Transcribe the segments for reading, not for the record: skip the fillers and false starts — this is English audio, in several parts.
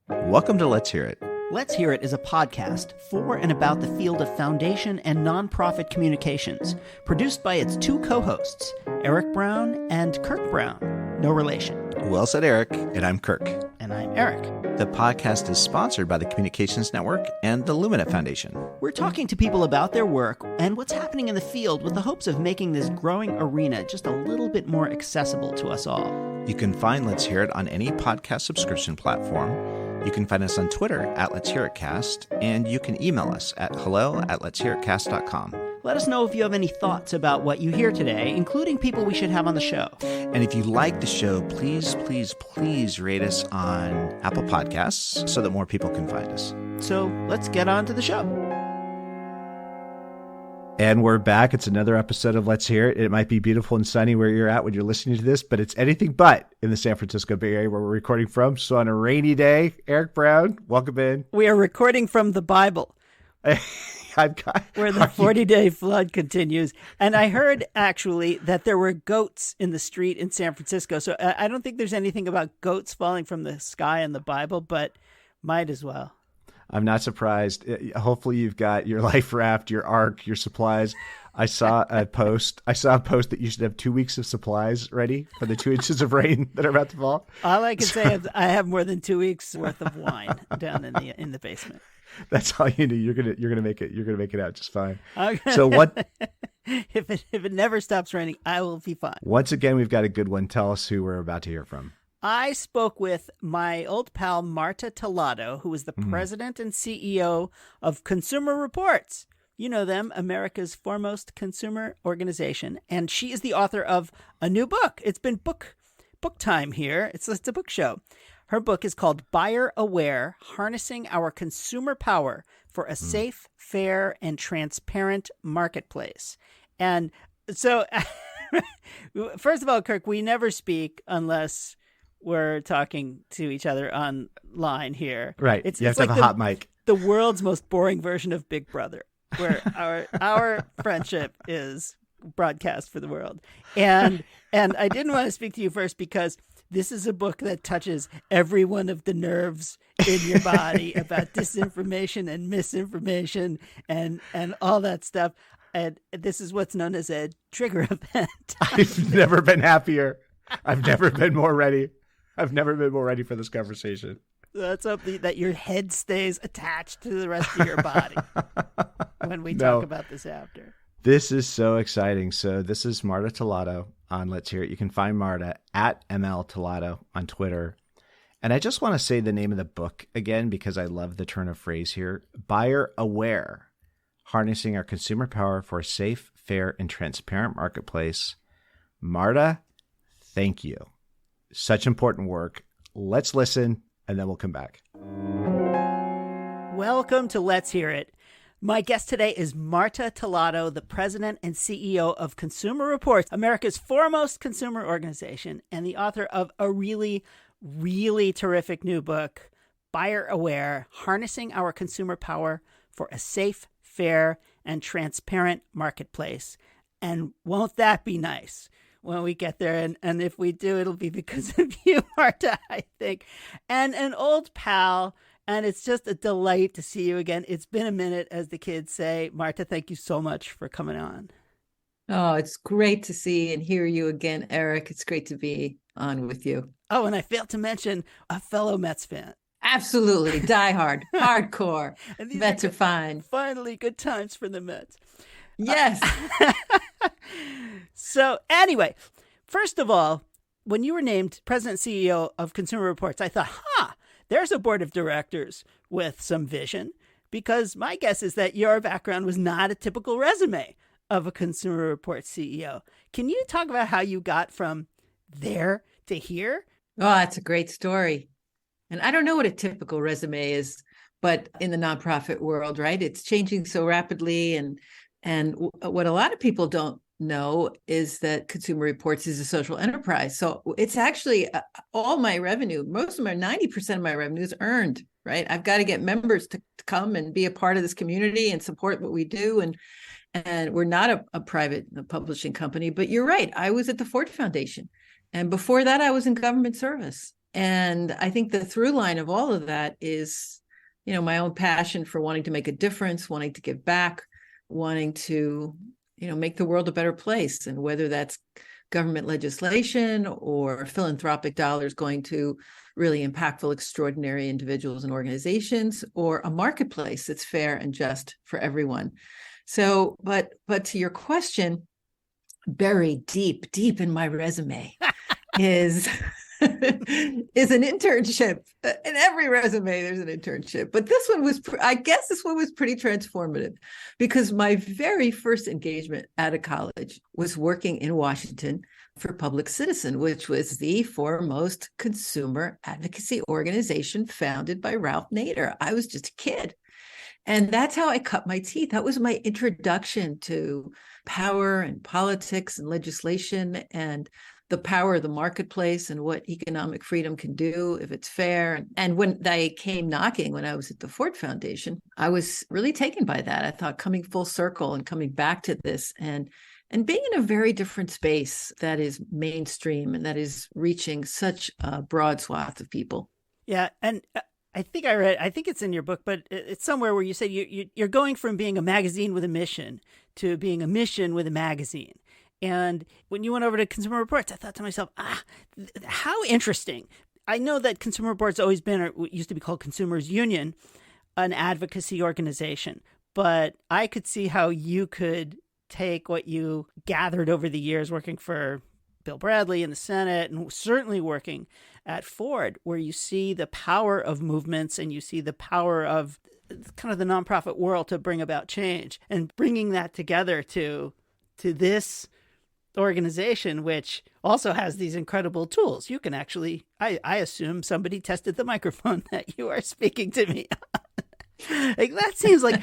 Welcome to Let's Hear It. Let's Hear It is a podcast for and about the field of foundation and nonprofit communications, produced by its two co-hosts, Eric Brown and Kirk Brown. No relation. Well said, Eric. And I'm Kirk. And I'm Eric. The podcast is sponsored by the Communications Network and the Lumina Foundation. We're talking to people about their work and what's happening in the field with the hopes of making this growing arena just a little bit more accessible to us all. You can find Let's Hear It on any podcast subscription platform. You can find us on Twitter at Let's Hear It Cast, and you can email us at hello@letshearitcast.com. Let us know if you have any thoughts about what you hear today, including people we should have on the show. And if you like the show, please rate us on Apple Podcasts so that more people can find us. So let's get on to the show. And we're back. It's another episode of Let's Hear It. It might be beautiful and sunny where you're at when you're listening to this, but it's anything but in the San Francisco Bay Area where we're recording from. So on a rainy day, Eric Brown, welcome in. We are recording from the Bible. Where the 40-day flood continues. And I heard, actually, that there were goats in the street in San Francisco. So I don't think there's anything about goats falling from the sky in the Bible, but might as well. I'm not surprised. Hopefully you've got your life raft, your ark, your supplies. I saw a post that you should have 2 weeks of supplies ready for the 2 inches of rain that are about to fall. All I can say is I have more than 2 weeks worth of wine down in the basement. That's all you need. You're gonna make it out just fine. So what? If it never stops raining, I will be fine. Once again, we've got a good one. Tell us who we're about to hear from. I spoke with my old pal Marta Tellado, who is the president and CEO of Consumer Reports. You know them, America's foremost consumer organization, and she is the author of a new book. It's been book time here. It's a book show. Her book is called Buyer Aware: Harnessing Our Consumer Power for a Safe, Fair, and Transparent Marketplace. And so, first of all, Kirk, we never speak unless we're talking to each other online here. Right. You have to have a hot mic. The world's most boring version of Big Brother, where our friendship is broadcast for the world. And I didn't want to speak to you first because this is a book that touches every one of the nerves in your body about disinformation and misinformation and all that stuff. And this is what's known as a trigger event. I've never been happier. I've never been more ready. I've never been more ready for this conversation. Let's hope that your head stays attached to the rest of your body when we talk about this after. This is so exciting. So this is Marta Tellado on Let's Hear It. You can find Marta at ML Tellado on Twitter. And I just want to say the name of the book again because I love the turn of phrase here. Buyer Aware: Harnessing Our Consumer Power for a Safe, Fair, and Transparent Marketplace. Marta, thank you. Such important work. Let's listen, and then we'll come back. Welcome to Let's Hear It. My guest today is Marta Tellado, the president and CEO of Consumer Reports, America's foremost consumer organization, and the author of a really, really terrific new book, Buyer Aware: Harnessing Our Consumer Power for a Safe, Fair, and Transparent Marketplace. And won't that be nice when we get there? And if we do, it'll be because of you, Marta, I think. And an old pal, and it's just a delight to see you again. It's been a minute, as the kids say. Marta, thank you so much for coming on. Oh, it's great to see and hear you again, Eric. It's great to be on with you. Oh, and I failed to mention a fellow Mets fan. Absolutely. Die hard. Hardcore. Mets are fine. Finally, good times for the Mets. Yes. So anyway, first of all, when you were named president and CEO of Consumer Reports, I thought, there's a board of directors with some vision, because my guess is that your background was not a typical resume of a Consumer Reports CEO. Can you talk about how you got from there to here? Oh, that's a great story. And I don't know what a typical resume is, but in the nonprofit world, right? It's changing so rapidly. And what a lot of people don't know is that Consumer Reports is a social enterprise. So it's actually all my revenue, most of my 90% of my revenue is earned, right? I've got to get members to come and be a part of this community and support what we do. And we're not a private publishing company, but you're right. I was at the Ford Foundation. And before that, I was in government service. And I think the through line of all of that is, my own passion for wanting to make a difference, wanting to give back, wanting to, make the world a better place. And whether that's government legislation or philanthropic dollars going to really impactful, extraordinary individuals and organizations, or a marketplace that's fair and just for everyone. So, but to your question, buried deep in my resume is is an internship. In every resume, there's an internship. But this one was, I guess this one was pretty transformative, because my very first engagement out of college was working in Washington for Public Citizen, which was the foremost consumer advocacy organization founded by Ralph Nader. I was just a kid. And that's how I cut my teeth. That was my introduction to power and politics and legislation and the power of the marketplace and what economic freedom can do if it's fair. And when they came knocking, when I was at the Ford Foundation, I was really taken by that. I thought coming full circle and coming back to this and being in a very different space that is mainstream and that is reaching such a broad swath of people. Yeah. And I think it's in your book, but it's somewhere where you say you're going from being a magazine with a mission to being a mission with a magazine. And when you went over to Consumer Reports, I thought to myself, how interesting. I know that Consumer Reports always been, or what used to be called Consumers Union, an advocacy organization. But I could see how you could take what you gathered over the years working for Bill Bradley in the Senate and certainly working at Ford, where you see the power of movements and you see the power of kind of the nonprofit world to bring about change, and bringing that together to this organization, which also has these incredible tools. You can actually, I assume somebody tested the microphone that you are speaking to me on. Like, that seems like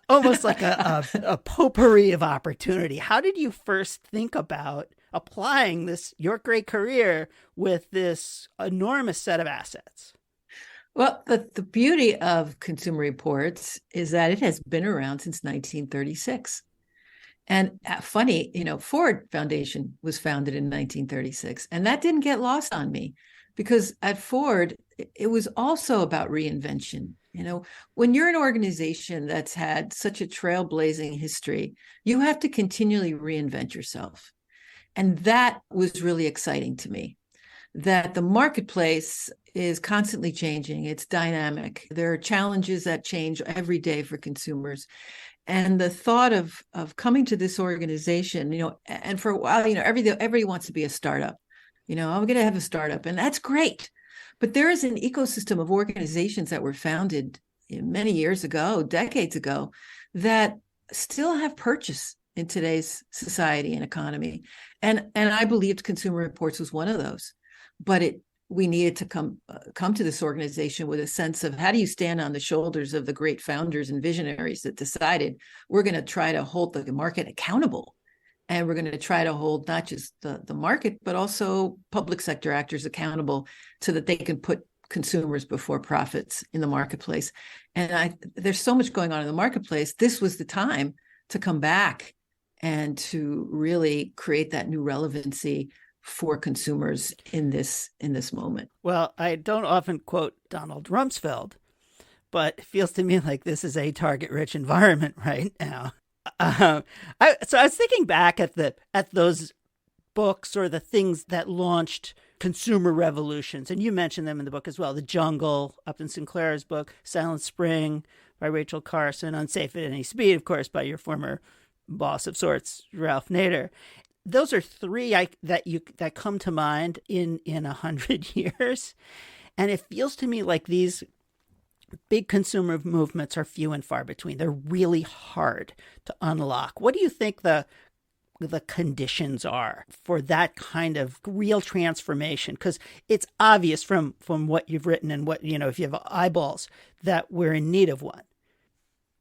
almost like a potpourri of opportunity. How did you first think about applying your great career with this enormous set of assets? Well, the beauty of Consumer Reports is that it has been around since 1936. And funny, Ford Foundation was founded in 1936, and that didn't get lost on me, because at Ford, it was also about reinvention. When you're an organization that's had such a trailblazing history, you have to continually reinvent yourself. And that was really exciting to me, that the marketplace is constantly changing. It's dynamic. There are challenges that change every day for consumers. And the thought of coming to this organization, and for a while, everybody wants to be a startup. I'm going to have a startup, and that's great. But there is an ecosystem of organizations that were founded many years ago, decades ago, that still have purchase in today's society and economy. And I believed Consumer Reports was one of those. But we needed to come to this organization with a sense of, how do you stand on the shoulders of the great founders and visionaries that decided we're going to try to hold the market accountable, and we're going to try to hold not just the market, but also public sector actors accountable, so that they can put consumers before profits in the marketplace. And there's so much going on in the marketplace. This was the time to come back and to really create that new relevancy for consumers in this moment. Well, I don't often quote Donald Rumsfeld, but it feels to me like this is a target-rich environment right now. So I was thinking back at those books, or the things that launched consumer revolutions, and you mentioned them in the book as well. The Jungle, Upton Sinclair's book, Silent Spring by Rachel Carson, Unsafe at Any Speed, of course, by your former boss of sorts, Ralph Nader. Those are three that come to mind in 100 years. And it feels to me like these big consumer movements are few and far between. They're really hard to unlock. What do you think the conditions are for that kind of real transformation? Because it's obvious from what you've written and what, if you have eyeballs, that we're in need of one.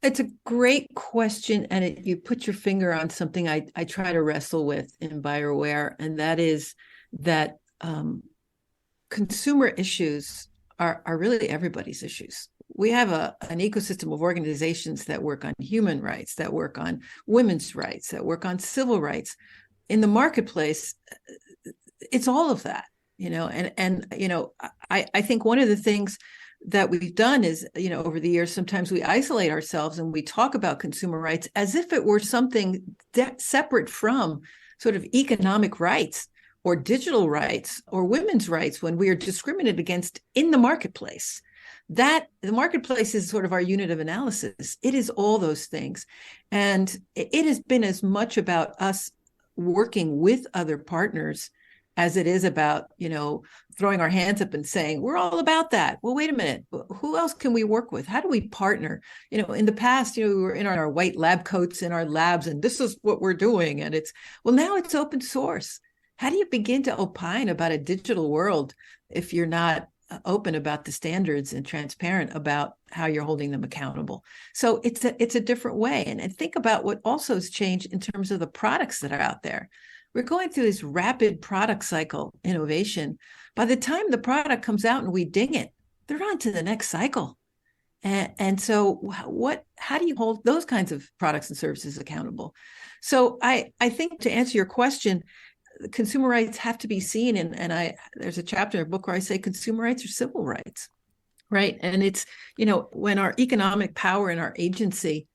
It's a great question, and you put your finger on something I try to wrestle with in Buyer Aware, and that is that consumer issues are really everybody's issues. We have an ecosystem of organizations that work on human rights, that work on women's rights, that work on civil rights. In the marketplace, it's all of that. I think one of the things that we've done is, over the years, sometimes we isolate ourselves and we talk about consumer rights as if it were something separate from sort of economic rights or digital rights or women's rights when we are discriminated against in the marketplace. That the marketplace is sort of our unit of analysis. It is all those things. And it has been as much about us working with other partners as it is about, throwing our hands up and saying, we're all about that. Well, wait a minute. Who else can we work with? How do we partner? In the past, we were in our white lab coats in our labs, and this is what we're doing. And now it's open source. How do you begin to opine about a digital world if you're not open about the standards and transparent about how you're holding them accountable? So it's a different way. And think about what also has changed in terms of the products that are out there. We're going through this rapid product cycle innovation. By the time the product comes out and we ding it, they're on to the next cycle. And so how do you hold those kinds of products and services accountable? So I think, to answer your question, consumer rights have to be seen. And there's a chapter in a book where I say consumer rights are civil rights, right? And it's, when our economic power and our agency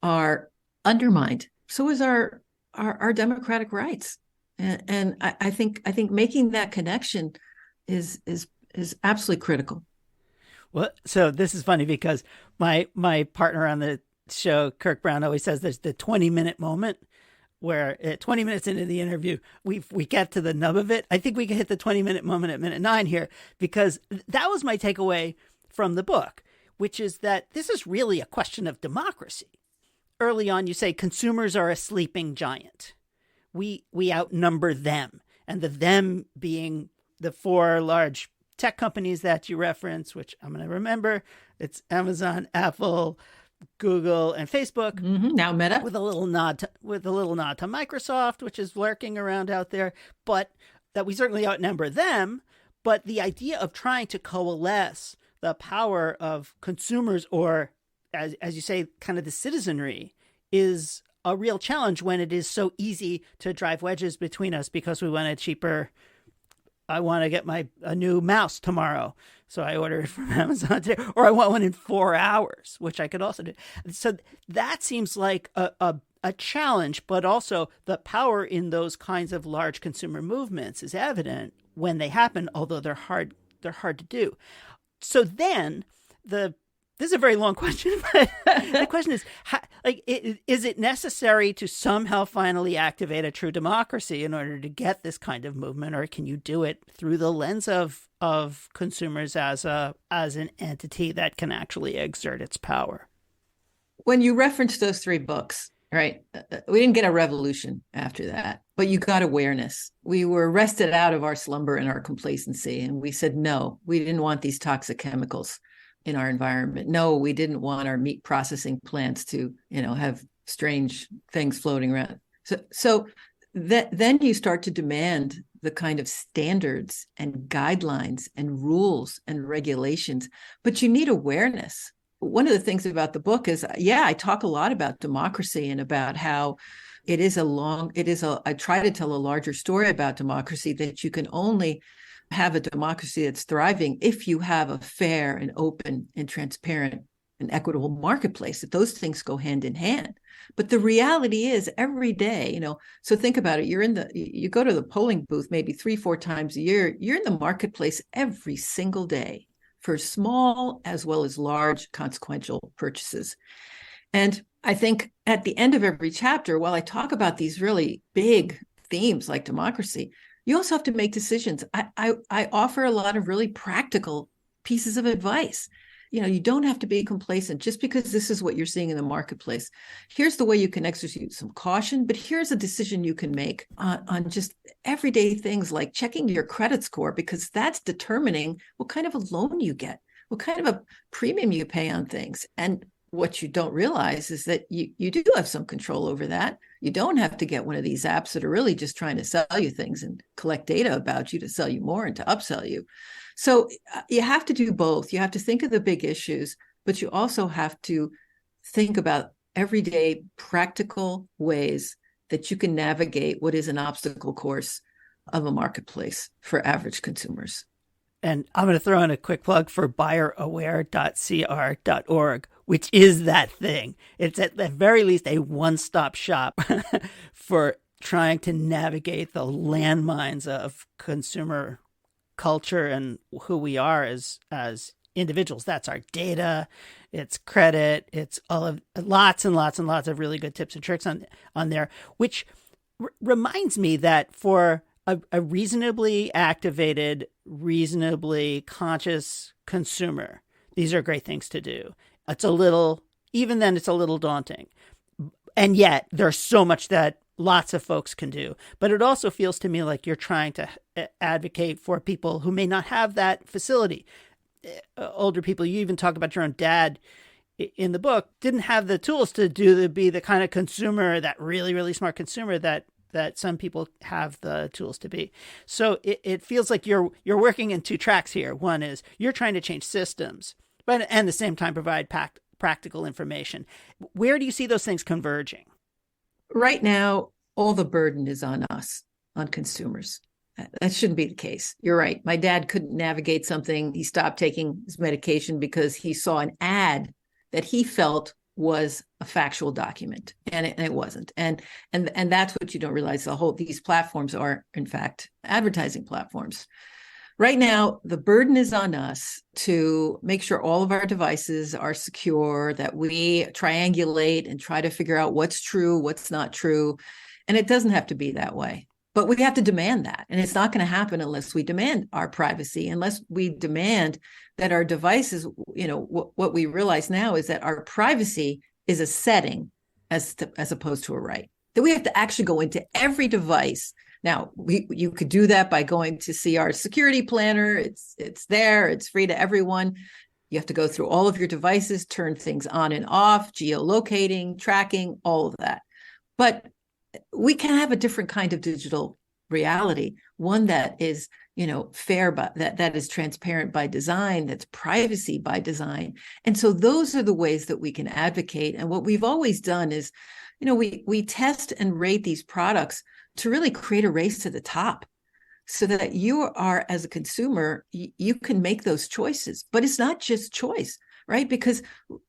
are undermined, so is our democratic rights. And I think making that connection is absolutely critical. Well, so this is funny because my partner on the show, Kirk Brown, always says there's the 20-minute moment where 20 minutes into the interview, we get to the nub of it. I think we can hit the 20-minute moment at minute 9 here, because that was my takeaway from the book, which is that this is really a question of democracy. Early on, you say consumers are a sleeping giant. We outnumber them, and the them being the 4 large tech companies that you reference, which I'm going to remember. It's Amazon, Apple, Google, and Facebook. Mm-hmm. Now Meta, with a little nod to Microsoft, which is lurking around out there, but that we certainly outnumber them. But the idea of trying to coalesce the power of consumers, or as you say, kind of the citizenry, is a real challenge when it is so easy to drive wedges between us because we want a cheaper. I want to get a new mouse tomorrow, so I order it from Amazon today, or I want one in 4 hours, which I could also do. So that seems like a challenge, but also the power in those kinds of large consumer movements is evident when they happen, although they're hard to do. So then this is a very long question, but the question is, is it necessary to somehow finally activate a true democracy in order to get this kind of movement, or can you do it through the lens of consumers as an entity that can actually exert its power? When you reference those 3 books, right, we didn't get a revolution after that, but you got awareness. We were wrested out of our slumber and our complacency, and we said, no, we didn't want these toxic chemicals in our environment. No, we didn't want our meat processing plants to, have strange things floating around. So then you start to demand the kind of standards and guidelines and rules and regulations, but you need awareness. One of the things about the book is, I talk a lot about democracy and about how I try to tell a larger story about democracy, that you can only have a democracy that's thriving if you have a fair and open and transparent and equitable marketplace, that those things go hand in hand. But the reality is, every day, so think about it, you go to the polling booth maybe 3-4 times a year, you're in the marketplace every single day for small as well as large consequential purchases. And I think at the end of every chapter, while I talk about these really big themes like democracy, you also have to make decisions. I offer a lot of really practical pieces of advice. You don't have to be complacent just because this is what you're seeing in the marketplace. Here's the way you can exercise some caution, but here's a decision you can make on just everyday things like checking your credit score, because that's determining what kind of a loan you get, what kind of a premium you pay on things. And what you don't realize is that you do have some control over that. You don't have to get one of these apps that are really just trying to sell you things and collect data about you to sell you more and to upsell you. So you have to do both. You have to think of the big issues, but you also have to think about everyday practical ways that you can navigate what is an obstacle course of a marketplace for average consumers. And I'm going to throw in a quick plug for buyeraware.cr.org, which is that thing. It's at the very least a one-stop shop for trying to navigate the landmines of consumer culture and who we are as individuals. That's our data, it's credit, it's all of lots and lots and lots of really good tips and tricks on there, which reminds me that for a reasonably activated, reasonably conscious consumer, these are great things to do. Even then it's a little daunting. And yet there's so much that lots of folks can do. But it also feels to me like you're trying to advocate for people who may not have that facility. Older people, you even talk about your own dad in the book, didn't have the tools to be the kind of consumer, that really, really smart consumer that some people have the tools to be. So it feels like you're working in two tracks here. One is you're trying to change systems, but and at the same time provide practical information. Where do you see those things converging? Right now, all the burden is on us, on consumers. That shouldn't be the case. You're right. My dad couldn't navigate something. He stopped taking his medication because he saw an ad that he felt was a factual document, and it wasn't. And that's what you don't realize. These platforms are, in fact, advertising platforms. Right now, the burden is on us to make sure all of our devices are secure, that we triangulate and try to figure out what's true, what's not true. And it doesn't have to be that way. But we have to demand that. And it's not going to happen unless we demand our privacy, unless we demand that our devices, what we realize now is that our privacy is a setting as opposed to a right. That we have to actually go into every device. Now, you could do that by going to see our security planner. It's there. It's free to everyone. You have to go through all of your devices, turn things on and off, geolocating, tracking, all of that. But we can have a different kind of digital reality, one that is, fair, but that is transparent by design, that's privacy by design. And so those are the ways that we can advocate. And what we've always done is, we test and rate these products to really create a race to the top so that you are, as a consumer, you can make those choices. But it's not just choice, right? Because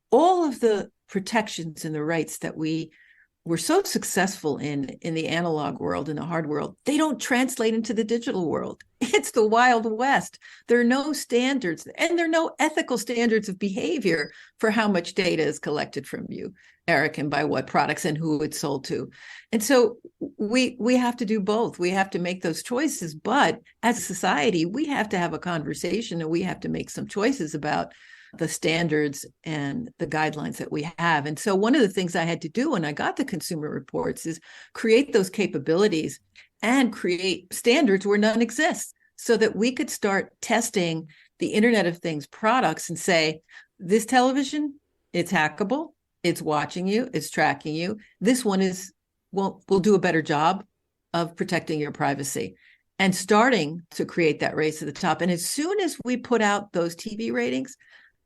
all of the protections and the rights that we're so successful in the analog world, in the hard world, they don't translate into the digital world. It's the Wild West. There are no standards, and there are no ethical standards of behavior for how much data is collected from you, Eric, and by what products and who it's sold to. And so we have to do both. We have to make those choices, but as a society, we have to have a conversation, and we have to make some choices about the standards and the guidelines that we have. And so one of the things I had to do when I got the consumer reports is create those capabilities and create standards where none exists so that we could start testing the Internet of Things products and say, this television, it's hackable, it's watching you, it's tracking you. This one will do a better job of protecting your privacy. And starting to create that race to the top. And as soon as we put out those TV ratings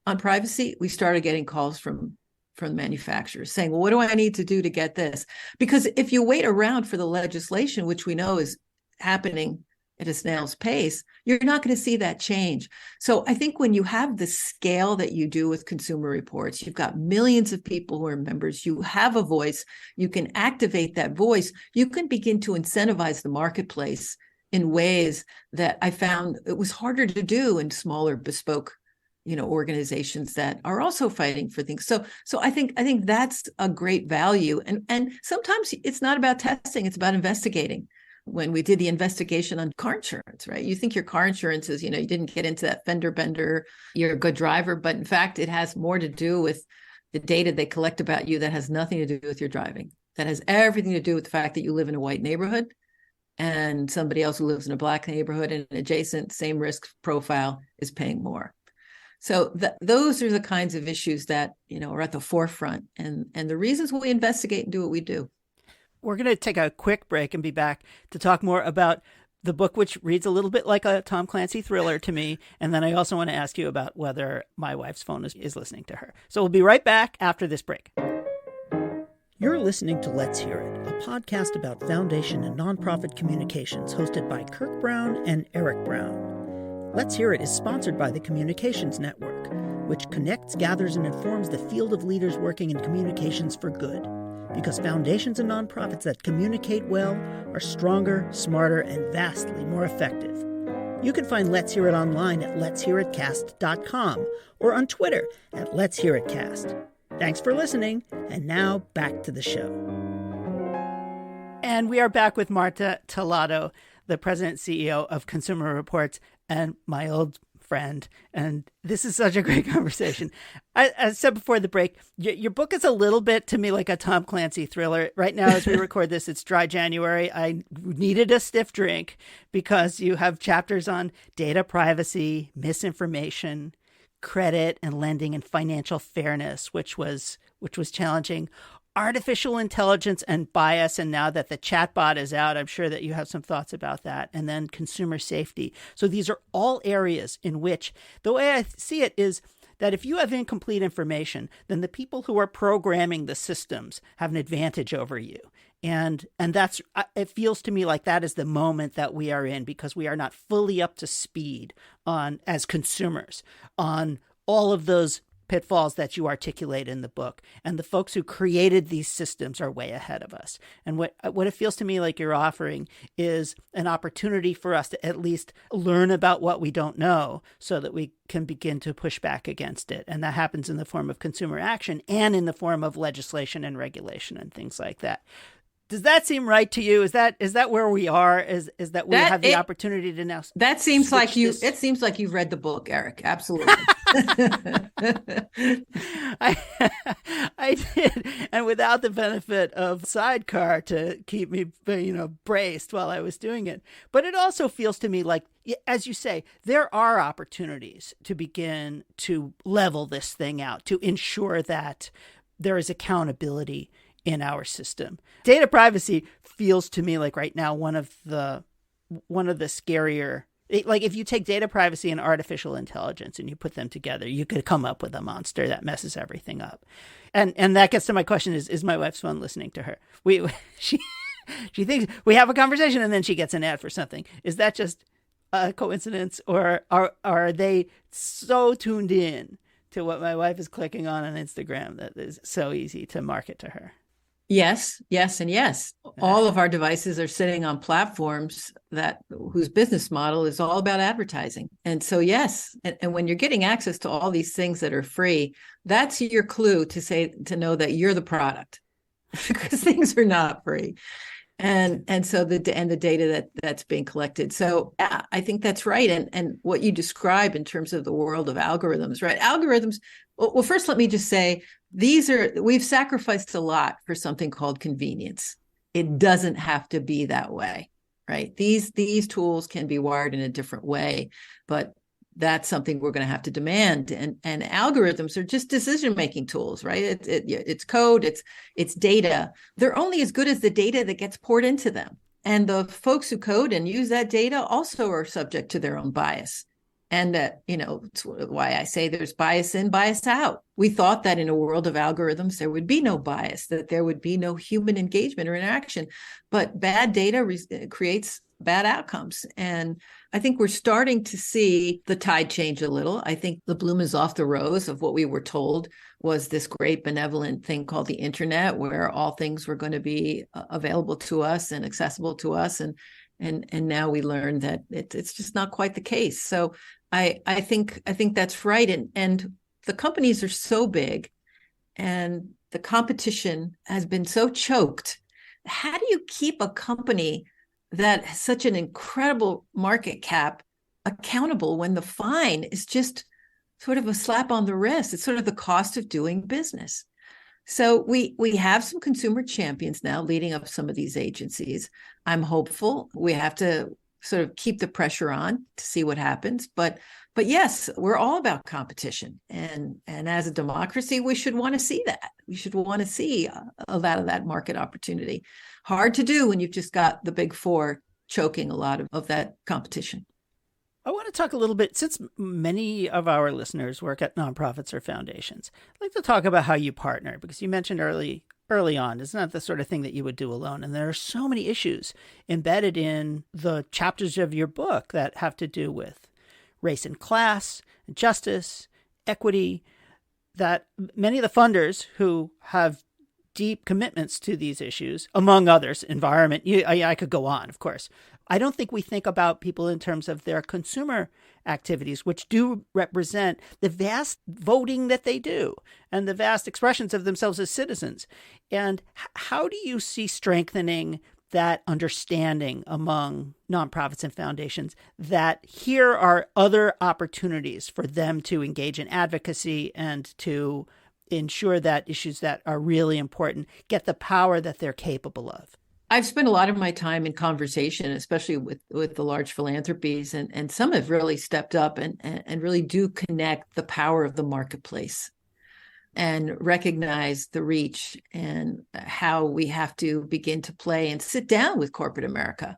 on privacy, we started getting calls from manufacturers saying, well, what do I need to do to get this? Because if you wait around for the legislation, which we know is happening at a snail's pace, you're not going to see that change. So I think when you have the scale that you do with consumer reports, you've got millions of people who are members, you have a voice, you can activate that voice, you can begin to incentivize the marketplace in ways that I found it was harder to do in smaller, bespoke organizations that are also fighting for things. So I think that's a great value. And sometimes it's not about testing, it's about investigating. When we did the investigation on car insurance, right? You think your car insurance is, you didn't get into that fender bender, you're a good driver, but in fact, it has more to do with the data they collect about you that has nothing to do with your driving. That has everything to do with the fact that you live in a white neighborhood and somebody else who lives in a black neighborhood and an adjacent same risk profile is paying more. So those are the kinds of issues that, are at the forefront and the reasons we investigate and do what we do. We're going to take a quick break and be back to talk more about the book, which reads a little bit like a Tom Clancy thriller to me. And then I also want to ask you about whether my wife's phone is listening to her. So we'll be right back after this break. You're listening to Let's Hear It, a podcast about foundation and nonprofit communications hosted by Kirk Brown and Eric Brown. Let's Hear It is sponsored by the Communications Network, which connects, gathers, and informs the field of leaders working in communications for good. Because foundations and nonprofits that communicate well are stronger, smarter, and vastly more effective. You can find Let's Hear It online at letshearitcast.com or on Twitter at Let's Hear It Cast. Thanks for listening, and now back to the show. And we are back with Marta Tellado, the president and CEO of Consumer Reports, and my old friend. And this is such a great conversation. I said before the break, your book is a little bit to me like a Tom Clancy thriller. Right now, as we record this, it's dry January. I needed a stiff drink because you have chapters on data privacy, misinformation, credit and lending, and financial fairness, which was challenging. Artificial intelligence and bias, and now that the chatbot is out, I'm sure that you have some thoughts about that. And then consumer safety. So these are all areas in which the way I see it is that if you have incomplete information, then the people who are programming the systems have an advantage over you. And that's, it feels to me like that is the moment that we are in, because we are not fully up to speed on, as consumers, on all of those pitfalls that you articulate in the book. And the folks who created these systems are way ahead of us. And what it feels to me like you're offering is an opportunity for us to at least learn about what we don't know so that we can begin to push back against it. And that happens in the form of consumer action and in the form of legislation and regulation and things like that. Does that seem right to you? Is that where we are? Is that we have the opportunity to now? That seems like you. It seems like you've read the book, Eric. Absolutely. I did, and without the benefit of sidecar to keep me, braced while I was doing it. But it also feels to me like, as you say, there are opportunities to begin to level this thing out, to ensure that there is accountability in our system. Data privacy feels to me like right now one of the scarier. Like if you take data privacy and artificial intelligence and you put them together, you could come up with a monster that messes everything up. And that gets to my question: is my wife's phone listening to her? She thinks we have a conversation and then she gets an ad for something. Is that just a coincidence, or are they so tuned in to what my wife is clicking on Instagram that is so easy to market to her? Yes, and yes. All of our devices are sitting on platforms whose business model is all about advertising. And so, yes. And when you're getting access to all these things that are free, that's your clue to know that you're the product, because things are not free. And so the data that's being collected. So yeah, I think that's right. And what you describe in terms of the world of algorithms, right? Algorithms. Well, first, let me just say, we've sacrificed a lot for something called convenience. It doesn't have to be that way, right? These tools can be wired in a different way, but that's something we're going to have to demand. And algorithms are just decision-making tools, right? It's code, it's data. They're only as good as the data that gets poured into them. And the folks who code and use that data also are subject to their own bias. And that, it's why I say there's bias in, bias out. We thought that in a world of algorithms, there would be no bias, that there would be no human engagement or interaction. But bad data creates bad outcomes. And I think we're starting to see the tide change a little. I think the bloom is off the rose of what we were told was this great benevolent thing called the internet, where all things were going to be available to us and accessible to us. And now we learn that it's just not quite the case. So I think that's right. And the companies are so big and the competition has been so choked. How do you keep a company that has such an incredible market cap accountable when the fine is just sort of a slap on the wrist? It's sort of the cost of doing business. So we have some consumer champions now leading up some of these agencies. I'm hopeful. We have to sort of keep the pressure on to see what happens. But yes, we're all about competition. And as a democracy, we should want to see that. We should want to see a lot of that market opportunity. Hard to do when you've just got the big four choking a lot of that competition. I want to talk a little bit, since many of our listeners work at nonprofits or foundations, I'd like to talk about how you partner, because you mentioned early early on. It's not the sort of thing that you would do alone. And there are so many issues embedded in the chapters of your book that have to do with race and class, justice, equity, that many of the funders who have deep commitments to these issues, among others, environment, I could go on, of course. I don't think we think about people in terms of their consumer activities, which do represent the vast voting that they do and the vast expressions of themselves as citizens. And how do you see strengthening that understanding among nonprofits and foundations that here are other opportunities for them to engage in advocacy and to ensure that issues that are really important get the power that they're capable of? I've spent a lot of my time in conversation, especially with the large philanthropies, and some have really stepped up and really do connect the power of the marketplace and recognize the reach and how we have to begin to play and sit down with corporate America.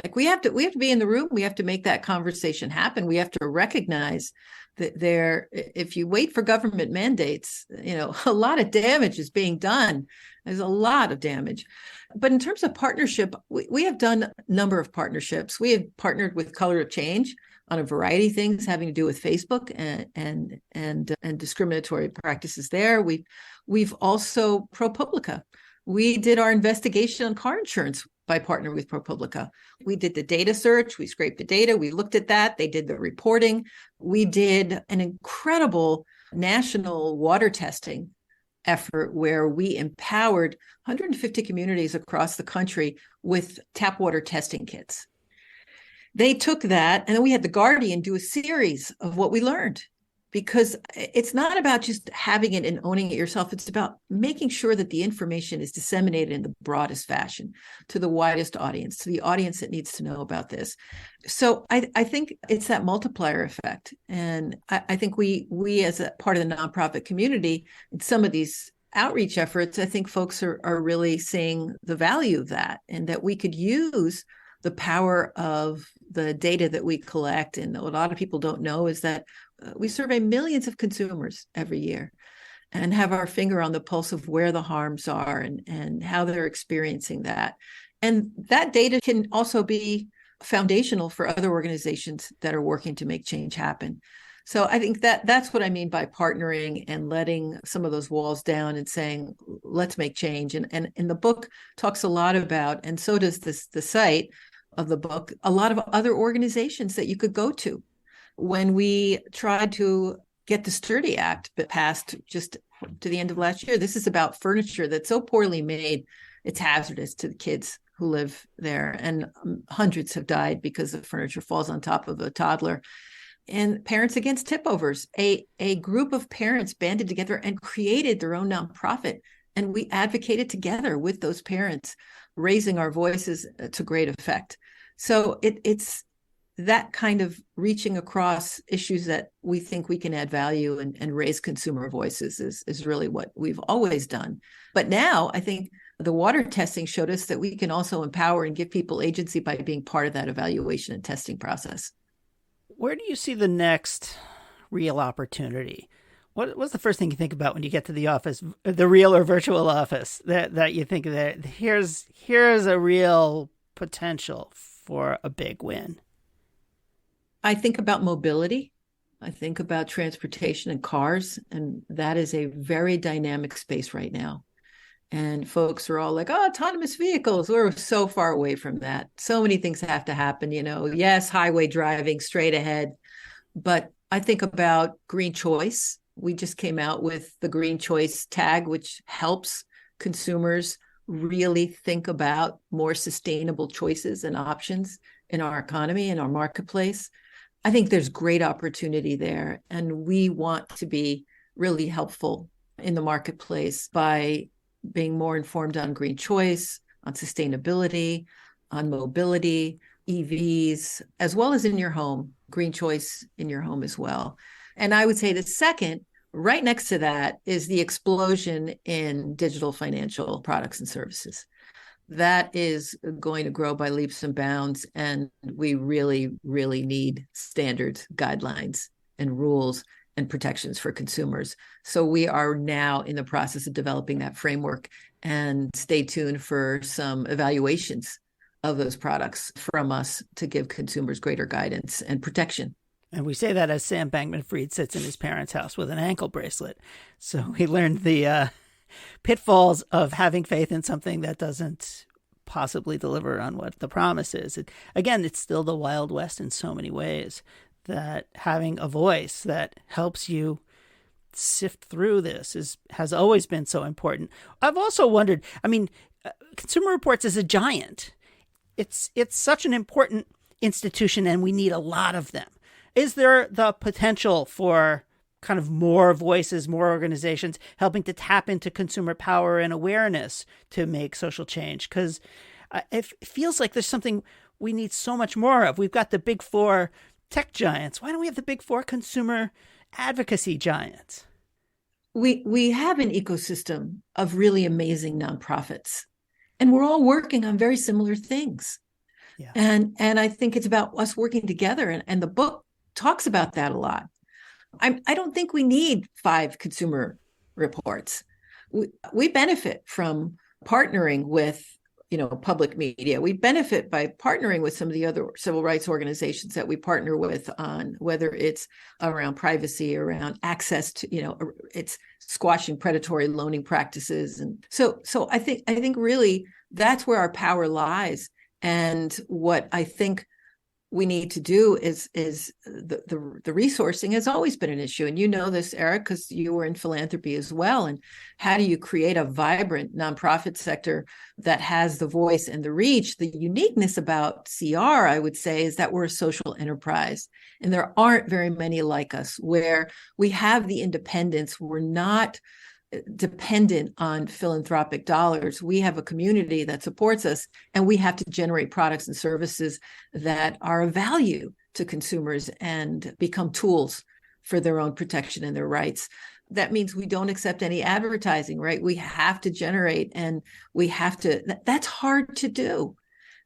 Like we have to be in the room. We have to make that conversation happen. We have to recognize that if you wait for government mandates, a lot of damage is being done. There's a lot of damage. But in terms of partnership, we have done a number of partnerships. We have partnered with Color of Change on a variety of things having to do with Facebook and discriminatory practices there. We've also ProPublica. We did our investigation on car insurance by partnering with ProPublica. We did the data search. We scraped the data. We looked at that. They did the reporting. We did an incredible national water testing effort where we empowered 150 communities across the country with tap water testing kits. They took that, and then we had The Guardian do a series of what we learned, because it's not about just having it and owning it yourself. It's about making sure that the information is disseminated in the broadest fashion to the widest audience, to the audience that needs to know about this. So I think it's that multiplier effect. And I think we as a part of the nonprofit community, in some of these outreach efforts, I think folks are really seeing the value of that, and that we could use the power of the data that we collect. And what a lot of people don't know is that we survey millions of consumers every year and have our finger on the pulse of where the harms are and how they're experiencing that. And that data can also be foundational for other organizations that are working to make change happen. So I think that's what I mean by partnering and letting some of those walls down and saying, let's make change. And the book talks a lot about, and so does the site of the book, a lot of other organizations that you could go to. When we tried to get the Sturdy Act passed just to the end of last year, this is about furniture that's so poorly made, it's hazardous to the kids who live there. And hundreds have died because the furniture falls on top of a toddler. And Parents Against Tipovers, a group of parents banded together and created their own nonprofit. And we advocated together with those parents, raising our voices to great effect. So it's that kind of reaching across issues that we think we can add value and raise consumer voices is really what we've always done. But now I think the water testing showed us that we can also empower and give people agency by being part of that evaluation and testing process. Where do you see the next real opportunity? What's the first thing you think about when you get to the office, the real or virtual office, that you think that here's a real potential for a big win? I think about mobility. I think about transportation and cars, and that is a very dynamic space right now. And folks are all like, oh, autonomous vehicles. We're so far away from that. So many things have to happen, Yes, highway driving straight ahead. But I think about green choice. We just came out with the green choice tag, which helps consumers really think about more sustainable choices and options in our economy and our marketplace. I think there's great opportunity there. And we want to be really helpful in the marketplace by being more informed on green choice, on sustainability, on mobility, EVs, as well as in your home, green choice in your home as well. And I would say the second, right next to that, is the explosion in digital financial products and services. That is going to grow by leaps and bounds. And we really, really need standards, guidelines, and rules and protections for consumers. So we are now in the process of developing that framework. and stay tuned for some evaluations of those products from us to give consumers greater guidance and protection. And we say that as Sam Bankman-Fried sits in his parents' house with an ankle bracelet. So he learned the pitfalls of having faith in something that doesn't possibly deliver on what the promise is. Again, it's still the Wild West in so many ways, that having a voice that helps you sift through this has always been so important. I've also wondered, Consumer Reports is a giant. It's such an important institution, and we need a lot of them. Is there the potential for kind of more voices, more organizations helping to tap into consumer power and awareness to make social change? Because it feels like there's something we need so much more of. We've got the big four tech giants. Why don't we have the big four consumer advocacy giants? We have an ecosystem of really amazing nonprofits, and we're all working on very similar things. Yeah. And I think it's about us working together, and the book talks about that a lot. I don't think we need 5 consumer reports. We benefit from partnering with public media. We benefit by partnering with some of the other civil rights organizations that we partner with on, whether it's around privacy, around access to, it's squashing predatory loaning practices. And so I think really that's where our power lies. And what I think we need to do is the resourcing has always been an issue. And you know this, Eric, because you were in philanthropy as well. And how do you create a vibrant nonprofit sector that has the voice and the reach? The uniqueness about CR, I would say, is that we're a social enterprise. And there aren't very many like us, where we have the independence. We're not dependent on philanthropic dollars. We have a community that supports us, and we have to generate products and services that are of value to consumers and become tools for their own protection and their rights. That means we don't accept any advertising, right? We have to generate, and we have to, that's hard to do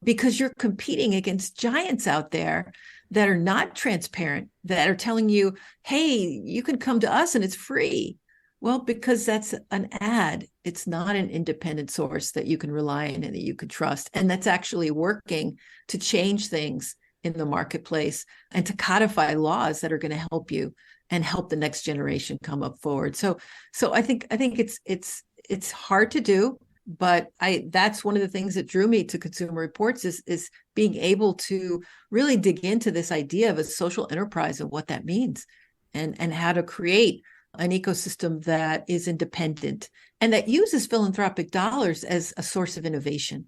because you're competing against giants out there that are not transparent, that are telling you, hey, you can come to us and it's free. Well, because that's an ad. It's not an independent source that you can rely on and that you can trust. And that's actually working to change things in the marketplace and to codify laws that are going to help you and help the next generation come up forward. So I think it's hard to do, but that's one of the things that drew me to Consumer Reports is being able to really dig into this idea of a social enterprise and what that means, and how to create an ecosystem that is independent and that uses philanthropic dollars as a source of innovation.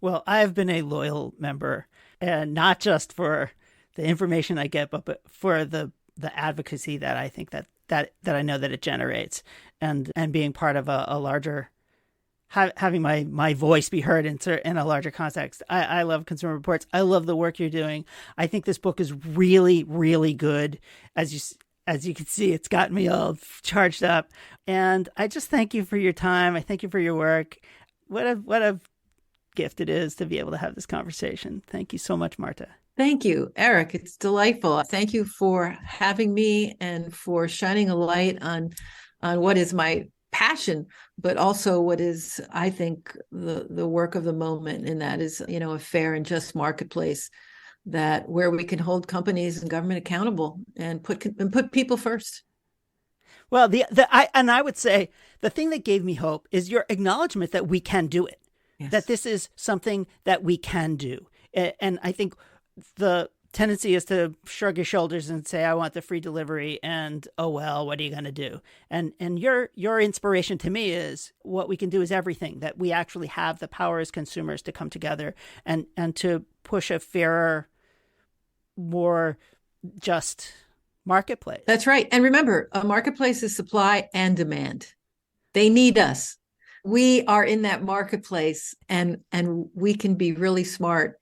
Well, I've been a loyal member, and not just for the information I get, but for the advocacy that I think that I know that it generates, and being part of a larger, having my voice be heard in a larger context. I love Consumer Reports. I love the work you're doing. I think this book is really, really good. As you can see, it's got me all charged up. And I just thank you for your time. I thank you for your work. What a gift it is to be able to have this conversation. Thank you so much, Marta. Thank you, Eric. It's delightful. Thank you for having me and for shining a light on what is my passion, but also what is, I think, the work of the moment. And that is, a fair and just marketplace where we can hold companies and government accountable and put people first. Well, I would say the thing that gave me hope is your acknowledgement that we can do it, yes. That this is something that we can do. And I think the tendency is to shrug your shoulders and say, I want the free delivery, and oh well, what are you going to do? And your inspiration to me is what we can do is everything, that we actually have the power as consumers to come together and to push a fairer, more just marketplace. That's right. And remember, a marketplace is supply and demand. They need us. We are in that marketplace, and we can be really smart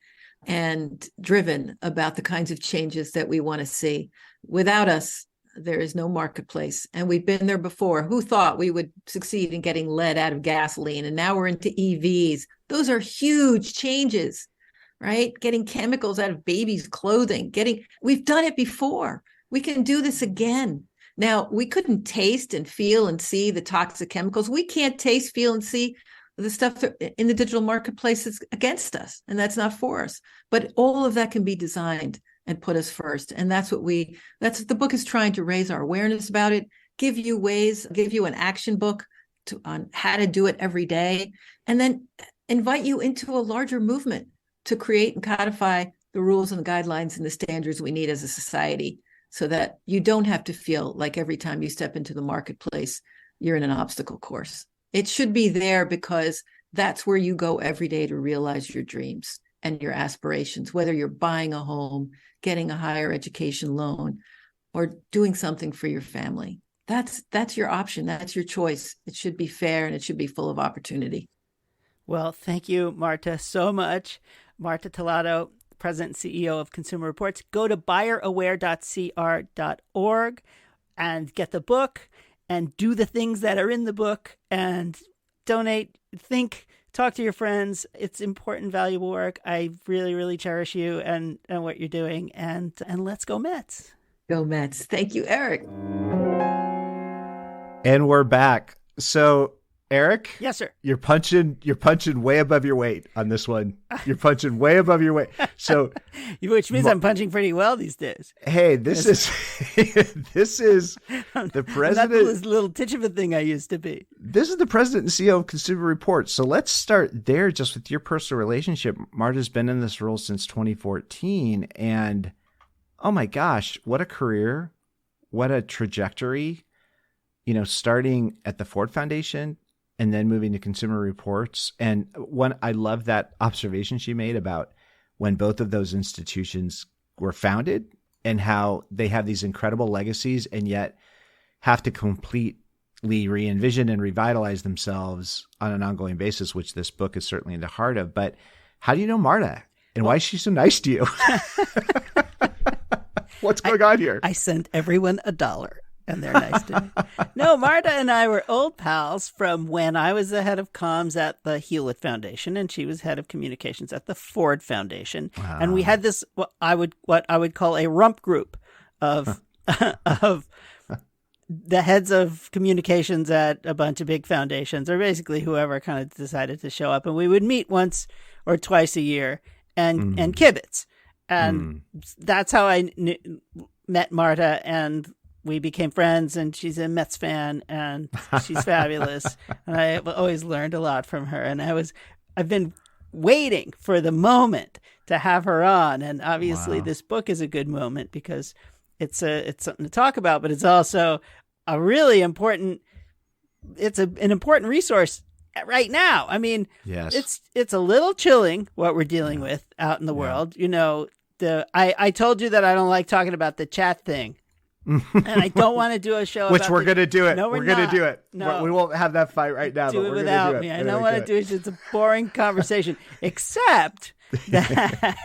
and driven about the kinds of changes that we want to see. Without us, there is no marketplace. And we've been there before. Who thought we would succeed in getting lead out of gasoline? And now we're into EVs. Those are huge changes, right? Getting chemicals out of babies' clothing, we've done it before. We can do this again. Now, we couldn't taste and feel and see the toxic chemicals. We can't taste, feel, and see the stuff in the digital marketplace is against us, and that's not for us. But all of that can be designed and put us first. And that's what the book is trying to raise our awareness about it, give you ways, give you an action book on how to do it every day, and then invite you into a larger movement to create and codify the rules and the guidelines and the standards we need as a society, so that you don't have to feel like every time you step into the marketplace, you're in an obstacle course. It should be there because that's where you go every day to realize your dreams and your aspirations, whether you're buying a home, getting a higher education loan, or doing something for your family. That's your option. That's your choice. It should be fair and it should be full of opportunity. Well, thank you, Marta, so much. Marta Tellado, President and CEO of Consumer Reports. Go to buyeraware.cr.org and get the book and do the things that are in the book and donate, think, talk to your friends. It's important, valuable work. I really, really cherish you and what you're doing. And let's go Mets. Go Mets. Thank you, Eric. And we're back. So, Eric? Yes, sir. You're punching way above your weight on this one. You're punching way above your weight. So, which means I'm punching pretty well these days. Hey, this is the president. Not this little titch of a thing I used to be. This is the president and CEO of Consumer Reports. So let's start there, just with your personal relationship. Marta's been in this role since 2014, and oh my gosh, what a career, what a trajectory. You know, starting at the Ford Foundation and then moving to Consumer Reports. And I love that observation she made about when both of those institutions were founded and how they have these incredible legacies and yet have to completely re-envision and revitalize themselves on an ongoing basis, which this book is certainly in the heart of. But how do you know Marta? And why is she so nice to you? What's going on here? I sent everyone $1. And they're nice to me. No, Marta and I were old pals from when I was the head of comms at the Hewlett Foundation, and she was head of communications at the Ford Foundation. Wow. And we had this what I would call a rump group of of the heads of communications at a bunch of big foundations, or basically whoever kind of decided to show up. And we would meet once or twice a year and kibitz. And that's how I met Marta, and we became friends, and she's a Mets fan, and she's fabulous. And I've always learned a lot from her. And I've been waiting for the moment to have her on. And obviously this book is a good moment because it's something to talk about, but it's also a really important, an important resource right now. I mean, yes. It's a little chilling what we're dealing with out in the world. You know, I told you that I don't like talking about the chat thing. And I don't want to do a show which we're going to do it. No, we're going to do it. No. We won't have that fight right now. Do but it we're without do me. it. I don't want to do it. It's a boring conversation. Except that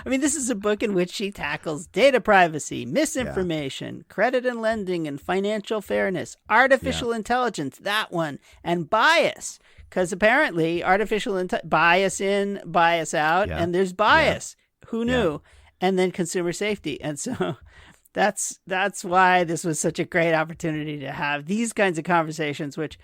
this is a book in which she tackles data privacy, misinformation, credit and lending, and financial fairness, artificial intelligence, that one, and bias. Because apparently artificial bias in, bias out, and there's bias. Who knew? Yeah. And then consumer safety. And so that's why this was such a great opportunity to have these kinds of conversations, which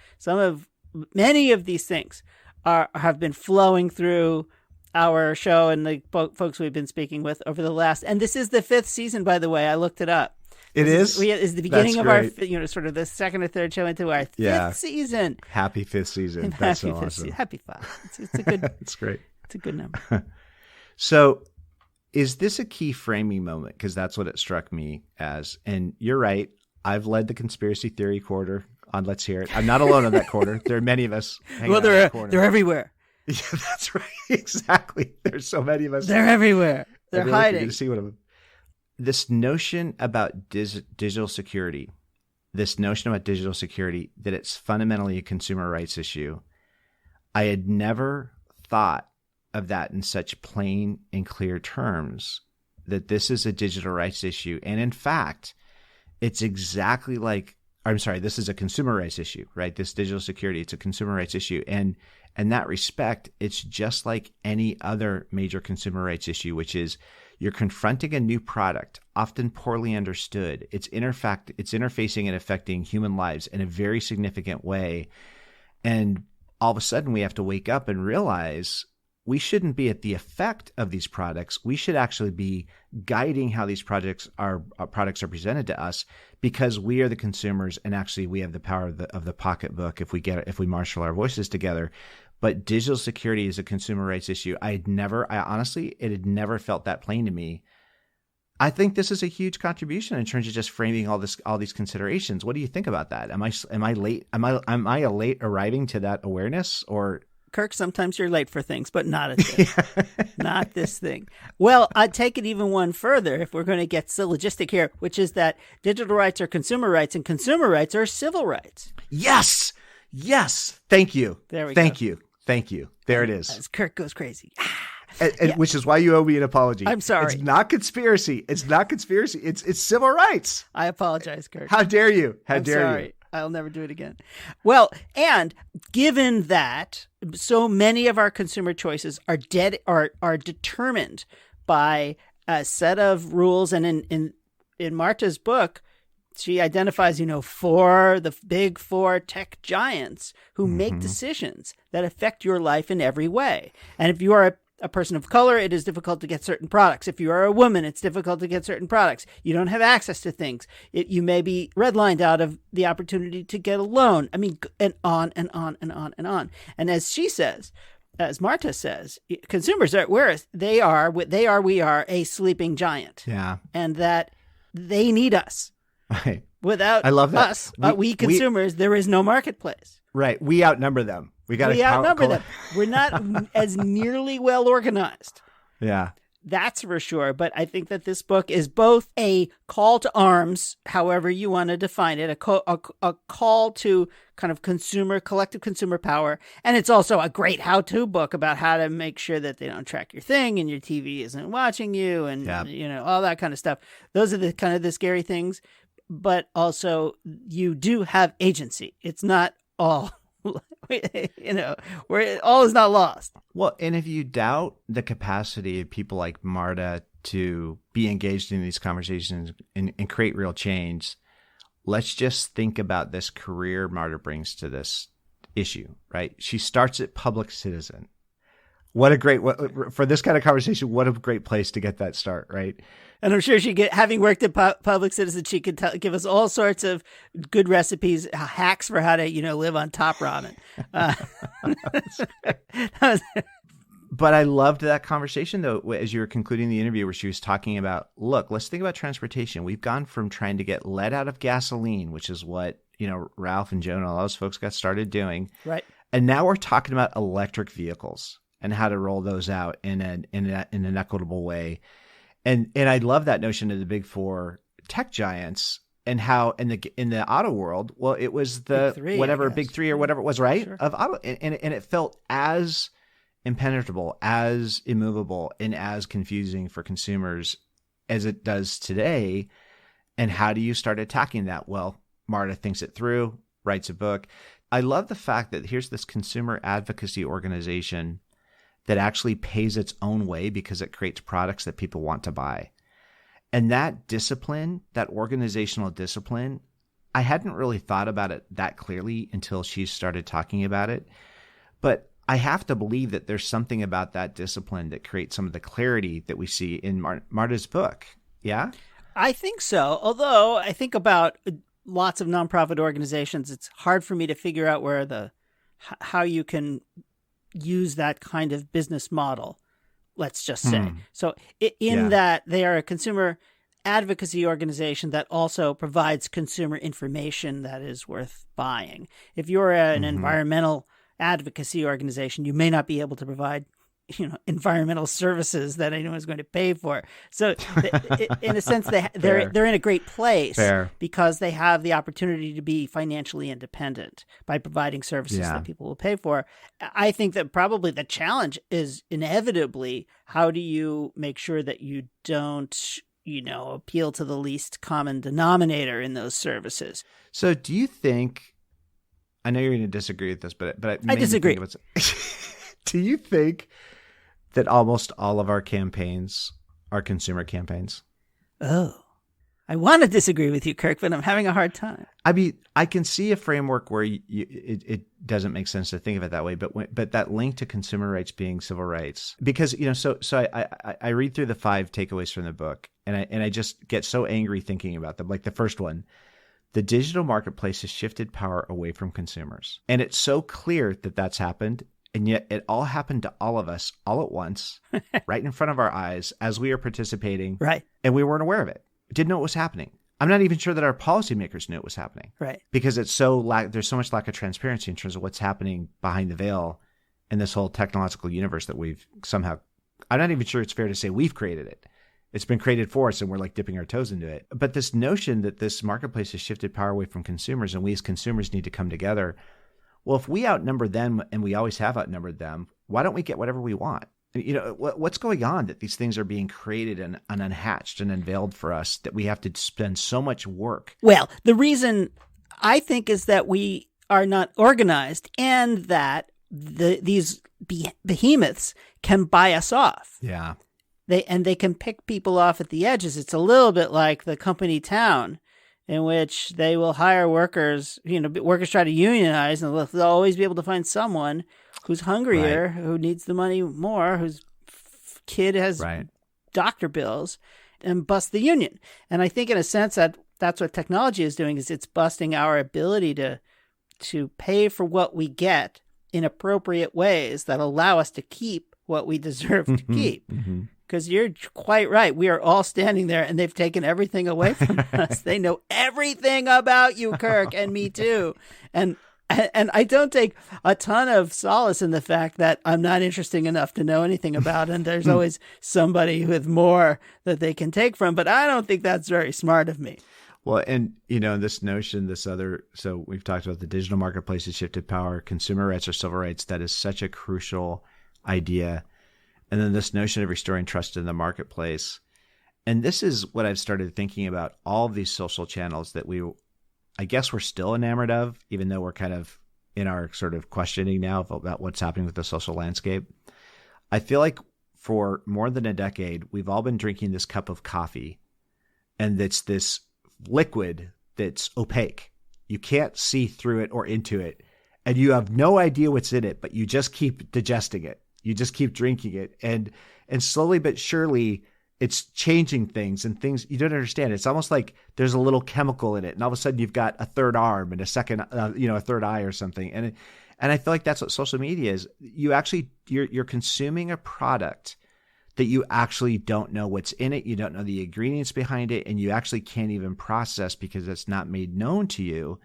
many of these things have been flowing through our show and the folks we've been speaking with over the last, and this is the 5th season, by the way. I looked it up. It's the beginning of our, sort of the second or third show into our 5th season. Happy 5th season. That's so awesome. Happy 5. It's a good. It's great. It's a good number. So, is this a key framing moment? Because that's what it struck me as. And you're right. I've led the conspiracy theory quarter on Let's Hear It. I'm not alone on that quarter. There are many of us. They're everywhere. Yeah, that's right. Exactly. There's so many of us. They're everywhere. They're hiding. You're going to see one of them. This notion about digital security, that it's fundamentally a consumer rights issue. I had never thought of that in such plain and clear terms, that this is a digital rights issue. And in fact, it's exactly this is a consumer rights issue, right? This digital security, it's a consumer rights issue. And in that respect, it's just like any other major consumer rights issue, which is You're confronting a new product, often poorly understood. It's interfacing and affecting human lives in a very significant way. And all of a sudden we have to wake up and realize we shouldn't be at the effect of these products. We should actually be guiding how these products are presented to us, because we are the consumers, and actually we have the power of the pocketbook if we marshal our voices together. But digital security is a consumer rights issue. Honestly, it had never felt that plain to me. I think this is a huge contribution in terms of just framing all these considerations. What do you think about that? Am I late? Am I a late arriving to that awareness, or? Kirk, sometimes you're late for things, but not at this. Not this thing. Well, I'd take it even one further if we're going to get syllogistic here, which is that digital rights are consumer rights and consumer rights are civil rights. Yes. Thank you. There we go. Thank you. There it is. As Kirk goes crazy. And which is why you owe me an apology. I'm sorry. It's not conspiracy. It's civil rights. I apologize, Kirk. How dare you? I'm sorry. I'll never do it again. Well, and given that so many of our consumer choices are determined by a set of rules, and in Marta's book, she identifies, the big four tech giants who make decisions that affect your life in every way. And if you are a person of color, it is difficult to get certain products. If you are a woman, it's difficult to get certain products. You don't have access to things. You may be redlined out of the opportunity to get a loan. I mean, and on and on and on and on. And as Marta says, consumers we are a sleeping giant. Yeah. And that they need us. Right. Without I love that. us, we consumers, there is no marketplace. Right. We outnumber them. We outnumber them. We're not as nearly well organized. Yeah. That's for sure. But I think that this book is both a call to arms, however you want to define it, a call to kind of collective consumer power. And it's also a great how-to book about how to make sure that they don't track your thing and your TV isn't watching you and, all that kind of stuff. Those are the kind of the scary things. But also you do have agency. It's not all... where all is not lost. Well, and if you doubt the capacity of people like Marta to be engaged in these conversations and create real change, let's just think about this career Marta brings to this issue, right? She starts at Public Citizen. For this kind of conversation, what a great place to get that start, right? And I'm sure having worked at Public Citizen, she could give us all sorts of good recipes, hacks for how to, live on top ramen. But I loved that conversation, though, as you were concluding the interview, where she was talking about, look, let's think about transportation. We've gone from trying to get lead out of gasoline, which is what, Ralph and Joan and all those folks got started doing. Right. And now we're talking about electric vehicles and how to roll those out in an equitable way. And I love that notion of the big four tech giants, and how in the auto world, well, it was the big three or whatever it was, right? Sure. Of auto, and it felt as impenetrable, as immovable, and as confusing for consumers as it does today. And how do you start attacking that? Well, Marta thinks it through, writes a book. I love the fact that here's this consumer advocacy organization that actually pays its own way because it creates products that people want to buy. And that discipline, that organizational discipline, I hadn't really thought about it that clearly until she started talking about it. But I have to believe that there's something about that discipline that creates some of the clarity that we see in Marta's book. Yeah? I think so. Although I think about lots of nonprofit organizations, it's hard for me to figure out how you can use that kind of business model, let's just say. So that they are a consumer advocacy organization that also provides consumer information that is worth buying. If you're an environmental advocacy organization, you may not be able to provide environmental services that anyone is going to pay for. So in a sense, they're in a great place because they have the opportunity to be financially independent by providing services that people will pay for. I think that probably the challenge is inevitably, how do you make sure that you don't, appeal to the least common denominator in those services? So do you think, I know you're going to disagree with this, but I disagree. Do you think that almost all of our campaigns our consumer campaigns. Oh, I want to disagree with you, Kirk, but I'm having a hard time. I mean, I can see a framework where it doesn't make sense to think of it that way, but that link to consumer rights being civil rights, because so I read through the 5 takeaways from the book, and I just get so angry thinking about them. Like the first one, the digital marketplace has shifted power away from consumers, and it's so clear that that's happened, and yet it all happened to all of us all at once, right in front of our eyes as we are participating, right, and we weren't aware of it. Didn't know what was happening. I'm not even sure that our policymakers knew it was happening. Right. Because there's so much lack of transparency in terms of what's happening behind the veil in this whole technological universe that we've somehow, I'm not even sure it's fair to say we've created it. It's been created for us and we're like dipping our toes into it. But this notion that this marketplace has shifted power away from consumers and we as consumers need to come together. Well, if we outnumber them, and we always have outnumbered them, why don't we get whatever we want? What's going on that these things are being created and unhatched and unveiled for us that we have to spend so much work? Well, the reason I think is that we are not organized and that these behemoths can buy us off. Yeah. They can pick people off at the edges. It's a little bit like the company town in which they will hire workers, workers try to unionize and they'll always be able to find someone who's hungrier, right, who needs the money more, whose kid has right, doctor bills, and bust the union. And I think in a sense that's what technology is doing, is it's busting our ability to pay for what we get in appropriate ways that allow us to keep what we deserve to keep. Because you're quite right. We are all standing there and they've taken everything away from us. They know everything about you, Kirk, and me too. And I don't take a ton of solace in the fact that I'm not interesting enough to know anything about, and there's always somebody with more that they can take from. But I don't think that's very smart of me. Well, and, this notion, so we've talked about the digital marketplace has shifted power, consumer rights or civil rights. That is such a crucial idea. And then this notion of restoring trust in the marketplace. And this is what I've started thinking about, all of these social channels that I guess we're still enamored of, even though we're kind of in our sort of questioning now about what's happening with the social landscape. I feel like for more than a decade, we've all been drinking this cup of coffee, and it's this liquid that's opaque. You can't see through it or into it, and you have no idea what's in it, but you just keep digesting it. You just keep drinking it, and slowly but surely, it's changing things and things you don't understand. It's almost like there's a little chemical in it, and all of a sudden you've got a third arm and a second, a third eye or something. And I feel like that's what social media is. You're consuming a product that you actually don't know what's in it. You don't know the ingredients behind it, and you actually can't even process because it's not made known to you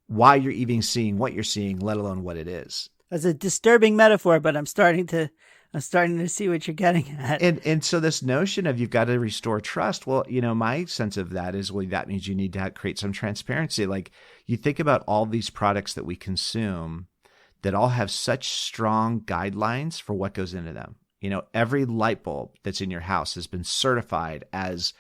why you're even seeing what you're seeing, let alone what it is. That's a disturbing metaphor, but I'm starting to see what you're getting at. And so this notion of you've got to restore trust, well, my sense of that is, well, that means you need to create some transparency. Like you think about all these products that we consume that all have such strong guidelines for what goes into them. Every light bulb that's in your house has been certified as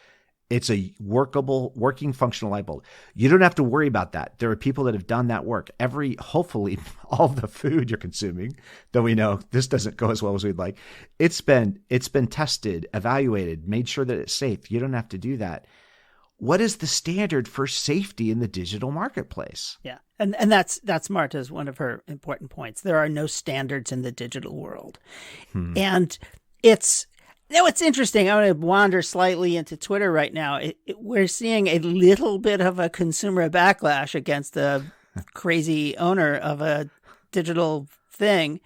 it's a working functional light bulb. You don't have to worry about that. There are people that have done that work. Hopefully all the food you're consuming, though we know this doesn't go as well as we'd like, it's been tested, evaluated, made sure that it's safe. You don't have to do that. What is the standard for safety in the digital marketplace? Yeah. And that's Marta's one of her important points. There are no standards in the digital world. And it's interesting. I'm going to wander slightly into Twitter right now. We're seeing a little bit of a consumer backlash against the crazy owner of a digital thing.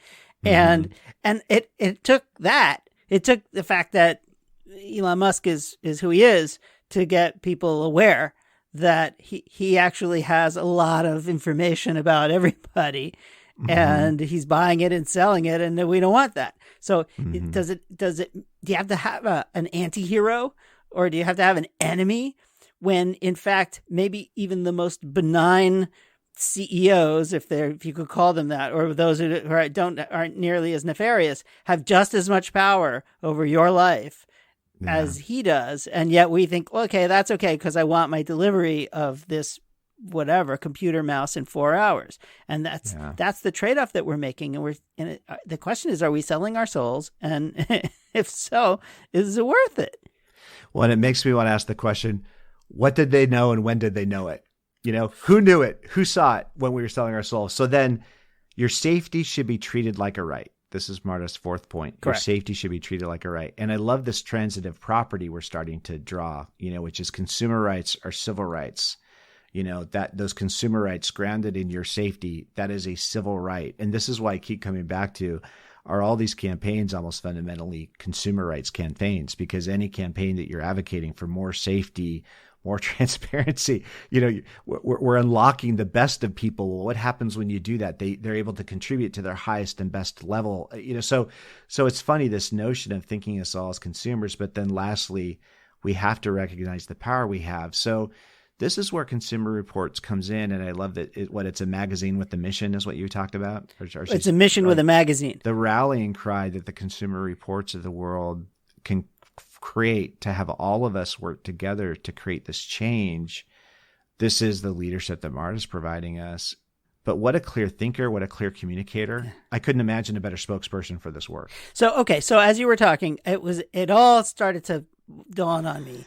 And it took that. It took the fact that Elon Musk is who he is to get people aware that he actually has a lot of information about everybody. And he's buying it and selling it, and we don't want that. So do you have to have an anti-hero, or do you have to have an enemy, when in fact maybe even the most benign CEOs, if you could call them that, or those who aren't nearly as nefarious, have just as much power over your life as he does, and yet we think, okay, that's okay because I want my delivery of this whatever computer mouse in 4 hours, and that's the trade-off that we're making. And the question is, are we selling our souls? And if so, is it worth it? Well, and it makes me want to ask the question, what did they know and when did they know it? Who knew it? Who saw it when we were selling our souls? So then your safety should be treated like a right. This is Marta's fourth point. Correct. Your safety should be treated like a right. And I love this transitive property we're starting to draw, which is consumer rights or civil rights. That those consumer rights grounded in your safety, that is a civil right. And this is why I keep coming back to, are all these campaigns almost fundamentally consumer rights campaigns? Because any campaign that you're advocating for more safety, more transparency, we're unlocking the best of people. Well, what happens when you do that? They're able to contribute to their highest and best level. So it's funny, this notion of thinking us all as consumers, but then lastly, we have to recognize the power we have. So this is where Consumer Reports comes in, and I love that it's a magazine with a mission is what you talked about. It's a mission with a magazine. The rallying cry that the Consumer Reports of the world can create to have all of us work together to create this change. This is the leadership that Marta's providing us. But what a clear thinker, what a clear communicator. I couldn't imagine a better spokesperson for this work. So as you were talking, it all started to dawn on me.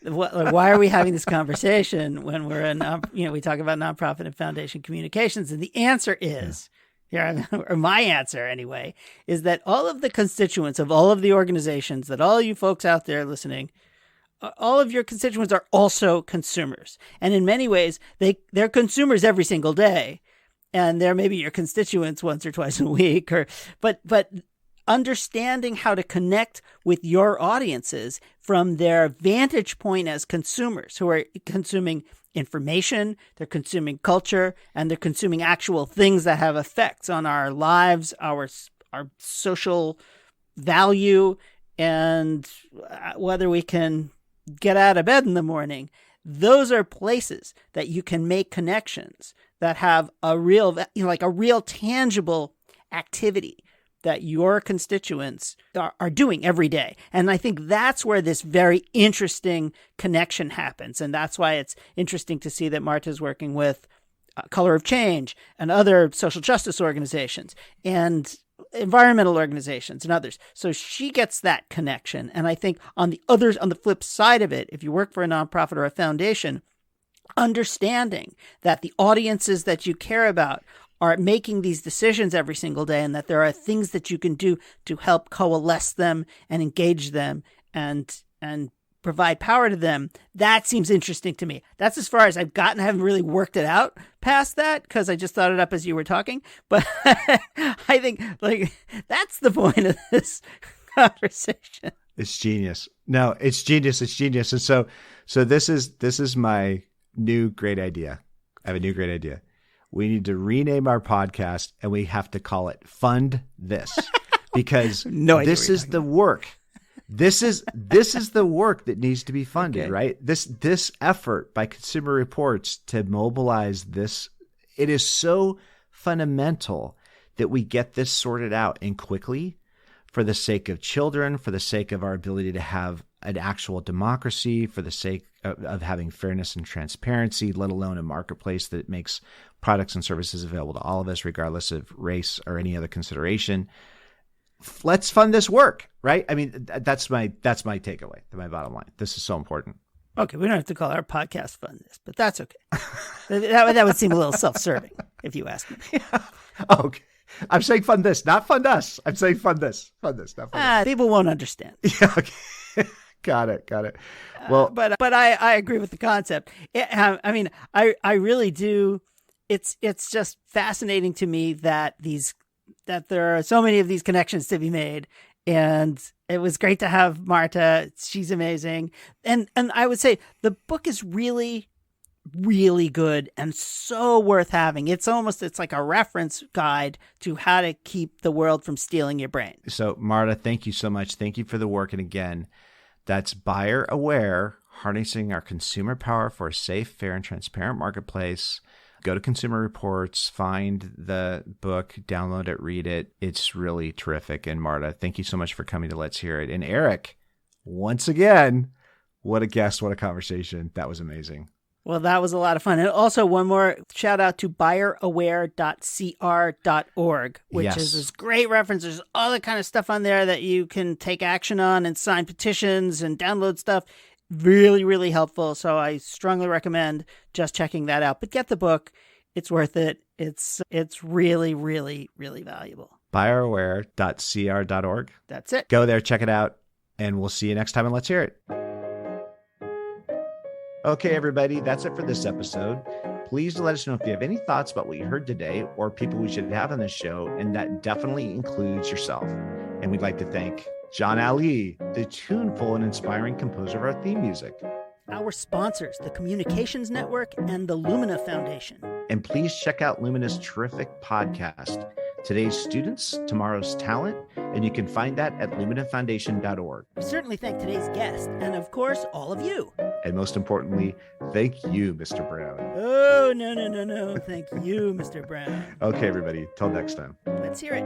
Why are we having this conversation when we're we talk about nonprofit and foundation communications? And the answer is, or my answer anyway, is that all of the constituents of all of the organizations, that all you folks out there listening, all of your constituents are also consumers. And in many ways, they're consumers every single day. And they're maybe your constituents once or twice a week, but understanding how to connect with your audiences from their vantage point as consumers who are consuming information, they're consuming culture, and they're consuming actual things that have effects on our lives, our social value, and whether we can get out of bed in the morning. Those are places that you can make connections that have a real, like a real tangible activity that your constituents are doing every day. And I think that's where this very interesting connection happens. And that's why it's interesting to see that Marta's working with Color of Change and other social justice organizations and environmental organizations and others. So she gets that connection. And I think on the flip side of it, if you work for a nonprofit or a foundation, understanding that the audiences that you care about are making these decisions every single day, and that there are things that you can do to help coalesce them and engage them and provide power to them. That seems interesting to me. That's as far as I've gotten. I haven't really worked it out past that because I just thought it up as you were talking. But I think that's the point of this conversation. It's genius. No, it's genius. It's genius. And so this is my new great idea. I have a new great idea. We need to rename our podcast and we have to call it Fund This because this is the work. This is the work that needs to be funded, okay. Right? This effort by Consumer Reports to mobilize this, it is so fundamental that we get this sorted out and quickly for the sake of children, for the sake of our ability to have an actual democracy, for the sake of having fairness and transparency, let alone a marketplace that makes products and services available to all of us, regardless of race or any other consideration. Let's fund this work, right? I mean, that's my takeaway, my bottom line. This is so important. Okay, we don't have to call our podcast Fund This, but that's okay. that would seem a little self-serving, if you ask me. Yeah. Okay. I'm saying fund this, not fund us. I'm saying fund this, not fund us. People won't understand. Yeah, okay. Got it. Well, but I agree with the concept. I mean, I really do. It's just fascinating to me that there are so many of these connections to be made, and it was great to have Marta. She's amazing, and I would say the book is really, really good and so worth having. It's like a reference guide to how to keep the world from stealing your brain. So Marta, thank you so much. Thank you for the work, and again, that's Buyer Aware, Harnessing Our Consumer Power for a Safe, Fair, and Transparent Marketplace. Go to Consumer Reports, find the book, download it, read it. It's really terrific. And Marta, thank you so much for coming to Let's Hear It. And Eric, once again, what a guest, what a conversation. That was amazing. Well, that was a lot of fun. And also one more shout out to buyeraware.cr.org, which is this great reference. There's all the kind of stuff on there that you can take action on and sign petitions and download stuff. Really, really helpful. So I strongly recommend just checking that out. But get the book. It's worth it. It's really, really, really valuable. Buyeraware.cr.org. That's it. Go there, check it out, and we'll see you next time on Let's Hear It. Okay, everybody, that's it for this episode. Please let us know if you have any thoughts about what you heard today or people we should have on this show, and that definitely includes yourself. And we'd like to thank John Ali, the tuneful and inspiring composer of our theme music. Our sponsors, the Communications Network and the Lumina Foundation. And please check out Lumina's terrific podcast, Today's Students, Tomorrow's Talent, and you can find that at luminafoundation.org. We certainly thank today's guest, and of course, all of you. And most importantly, thank you, Mr. Brown. Oh, no. Thank you, Mr. Brown. Okay, everybody. Till next time. Let's hear it.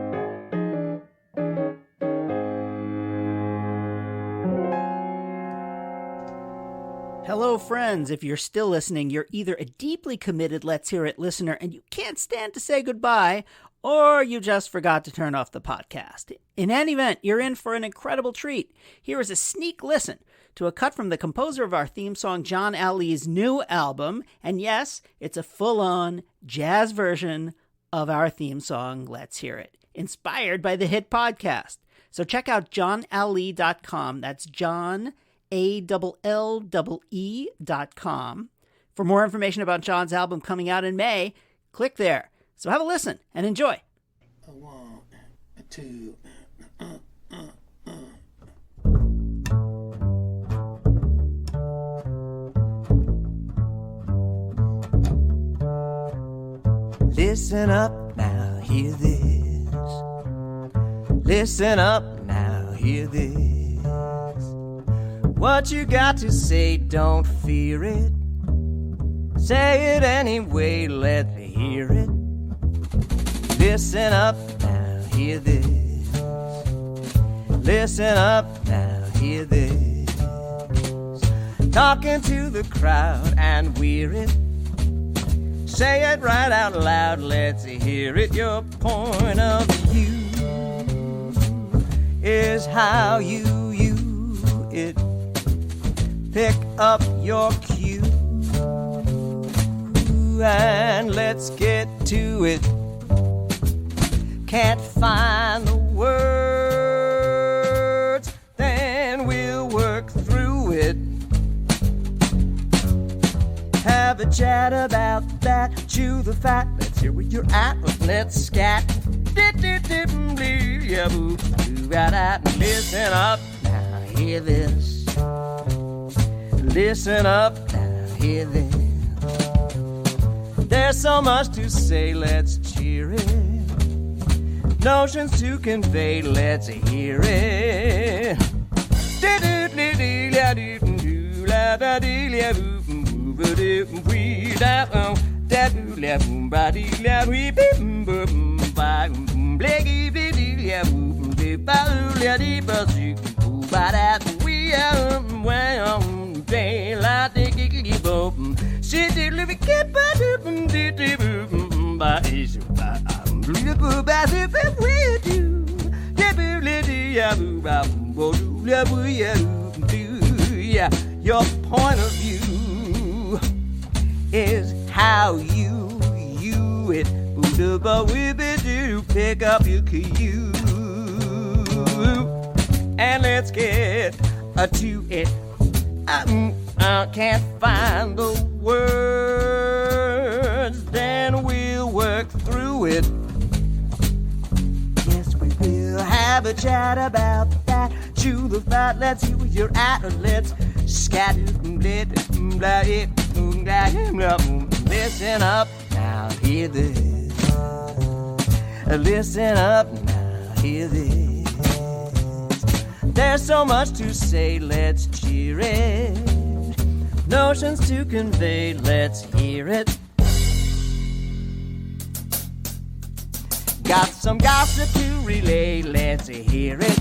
Hello, friends. If you're still listening, you're either a deeply committed Let's Hear It listener and you can't stand to say goodbye, or you just forgot to turn off the podcast. In any event, you're in for an incredible treat. Here is a sneak listen to a cut from the composer of our theme song, John Ali's new album. And yes, it's a full-on jazz version of our theme song, Let's Hear It, inspired by the hit podcast. So check out johnale.com. That's John, ALLEE.com. For more information about John's album coming out in May, click there. So have a listen and enjoy. 1, 2. Listen up now, hear this. Listen up now, hear this. What you got to say, don't fear it. Say it anyway, let me hear it. Listen up now, hear this. Listen up now, hear this. Talking to the crowd and we're it. Say it right out loud, let's hear it. Your point of view is how you use it. Pick up your cue and let's get to it. Can't find the words, then we'll work through it. Have a chat about that, chew the fat, let's hear where you're at, let's scat. Listen up, now hear this. Listen up, now hear this. There's so much to say, let's cheer it. Notions to convey, let's hear it. Your point of view is how you it. Pick up your cue and let's get to it. I can't find the words, then we'll work through it. Yes, we will have a chat about that. Chew the fat, let's see where you're at. Let's scatter. Listen up now, hear this. Listen up now, hear this. There's so much to say, let's cheer it. Notions to convey, let's hear it. Got some gossip to relay, let's hear it.